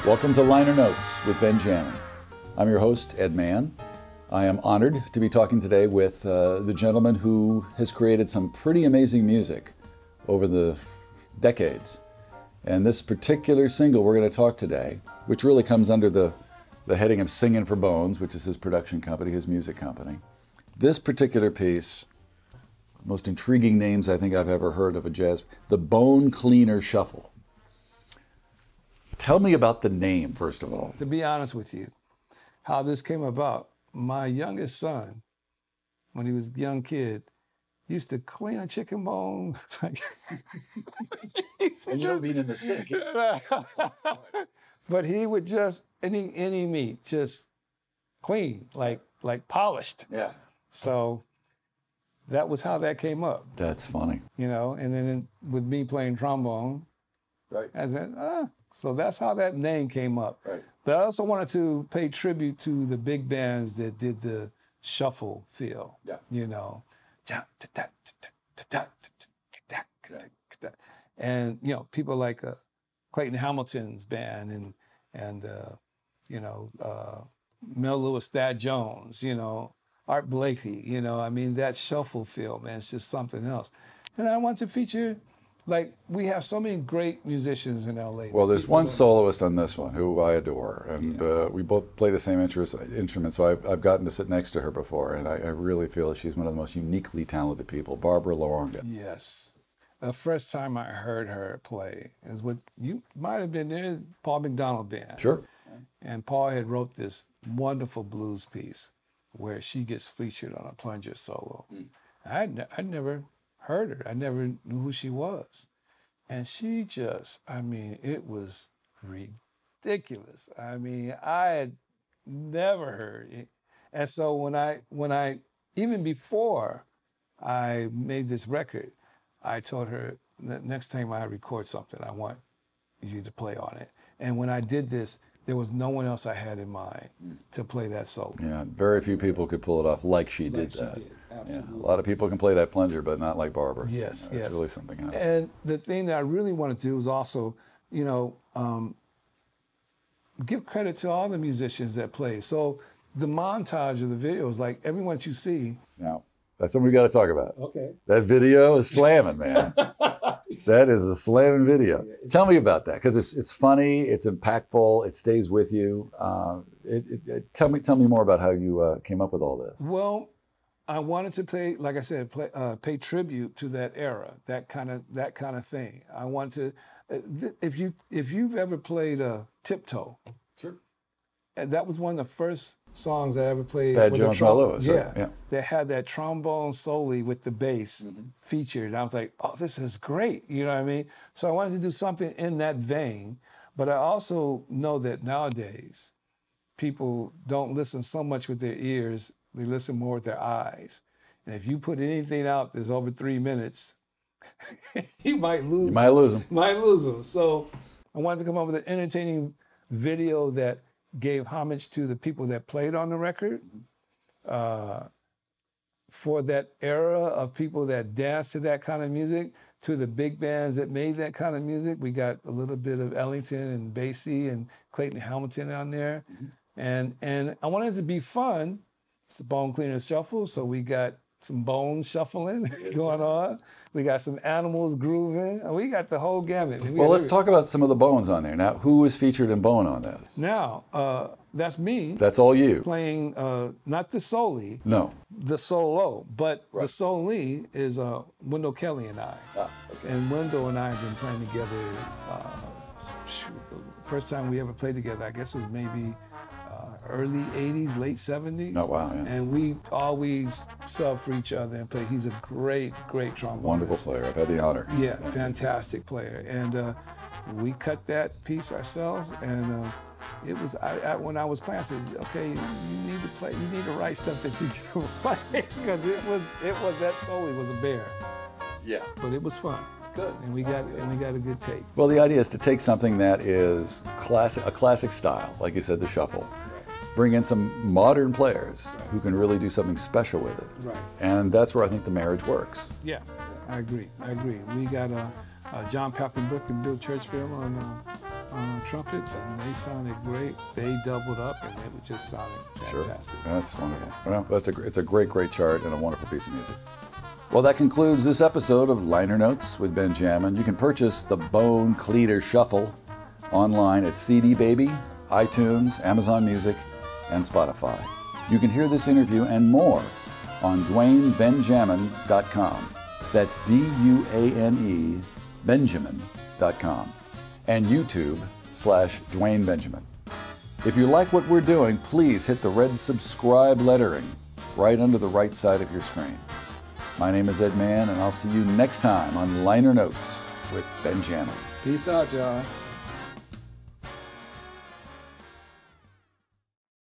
Welcome to Liner Notes with Ben-Jamin. I'm your host, Ed Mann. I am honored to be talking today with the gentleman who has created some pretty amazing music over the decades. And this particular single we're going to talk today, which really comes under the heading of Singin' for Bones, which is his production company, his music company. This particular piece, most intriguing names I think I've ever heard of a jazz, the Bone Cleaner Shuffle. Tell me about the name, first of all. To be honest with you, how this came about, my youngest son, when he was a young kid, used to clean a chicken bone. And you don't mean in the sink. But he would just, any meat, just clean, like polished. Yeah. So that was how that came up. That's funny. You know, and then with me playing trombone, Right. I said, so that's how that name came up. Right. But I also wanted to pay tribute to the big bands that did the shuffle feel. Yeah. You know, and you know, people like Clayton Hamilton's band and Mel Lewis, Thad Jones, you know, Art Blakey, you know, I mean, that shuffle feel, man, it's just something else. And I want to feature, like, we have so many great musicians in LA. Well, there's one soloist on this one who I adore, and we both play the same instrument, so I've gotten to sit next to her before, and I really feel she's one of the most uniquely talented people, Barbara Lawanga. Yes. The first time I heard her play is what you might have been there, Paul McDonald Band. Sure. And Paul had wrote this wonderful blues piece where she gets featured on a plunger solo. I'd never heard her. I never knew who she was. And she just, I mean, it was ridiculous. I mean, I had never heard it. And so when I, even before I made this record, I told her, next time I record something, I want you to play on it. And when I did this, there was no one else I had in mind to play that solo. Yeah, very few people could pull it off like she did that. Yeah, a lot of people can play that plunger, but not like Barbara. Yes, It's yes. really something else. And the thing that I really want to do is also, you know, give credit to all the musicians that play. So the montage of the videos, like everyone you see. Now, that's something we got to talk about. Okay. That video is slamming, man. That is a slamming video. Tell me about that, because it's funny, it's impactful, it stays with you. Tell me more about how you came up with all this. Well, I wanted to play, like I said, pay tribute to that era, that kind of thing. I want to, if you've ever played Tiptoe, Sure. And that was one of the first songs I ever played. Thad with Jones, a Mel Lewis, right? Yeah, Yeah. They had that trombone solely with the bass featured. And I was like, oh, this is great. You know what I mean? So I wanted to do something in that vein. But I also know that nowadays, people don't listen so much with their ears. They listen more with their eyes. And if you put anything out that's over 3 minutes, you might lose You might lose them. Might lose them. So I wanted to come up with an entertaining video that gave homage to the people that played on the record, for that era of people that danced to that kind of music, to the big bands that made that kind of music. We got a little bit of Ellington and Basie and Clayton Hamilton on there. And I wanted it to be fun. It's the Bone Cleaner Shuffle, so we got some bone shuffling going on. We got some animals grooving. We got the whole gamut. Well, let's talk about some of the bones on there. Now, who was featured in Bone on this? Now, that's me. That's all you. Playing, not the soli, No. the solo, but the soli is Wendell Kelly and I. And Wendell and I have been playing together, the first time we ever played together, I guess was maybe early 80s, late 70s. Oh, wow, yeah. And we always sub for each other and play. He's a great, great trombonist. Wonderful player. I've had the honor. Yeah, fantastic player. And we cut that piece ourselves, and it was, when I was playing, I said, okay, you need to play, you need to write stuff that you can play, because it was, that solo was a bear. Yeah. But it was fun. Good. And we got a good take. Well, the idea is to take something that is a classic style, like you said, the shuffle, bring in some modern players who can really do something special with it. Right. And that's where I think the marriage works. Yeah, I agree. We got John Pappenbrook and Bill Churchville trumpets, and they sounded great. They doubled up, and it was just sounding fantastic. Sure. That's wonderful. Well, it's a great chart and a wonderful piece of music. Well, that concludes this episode of Liner Notes with Ben-Jamin. You can purchase the Bone Cleater Shuffle online at CD Baby, iTunes, Amazon Music, and Spotify. You can hear this interview and more on DwayneBenjamin.com. That's DUANE Benjamin.com. And YouTube/Dwayne Benjamin. If you like what we're doing, please hit the red subscribe lettering right under the right side of your screen. My name is Ed Mann, and I'll see you next time on Liner Notes with Ben-Jamin. Peace out, y'all.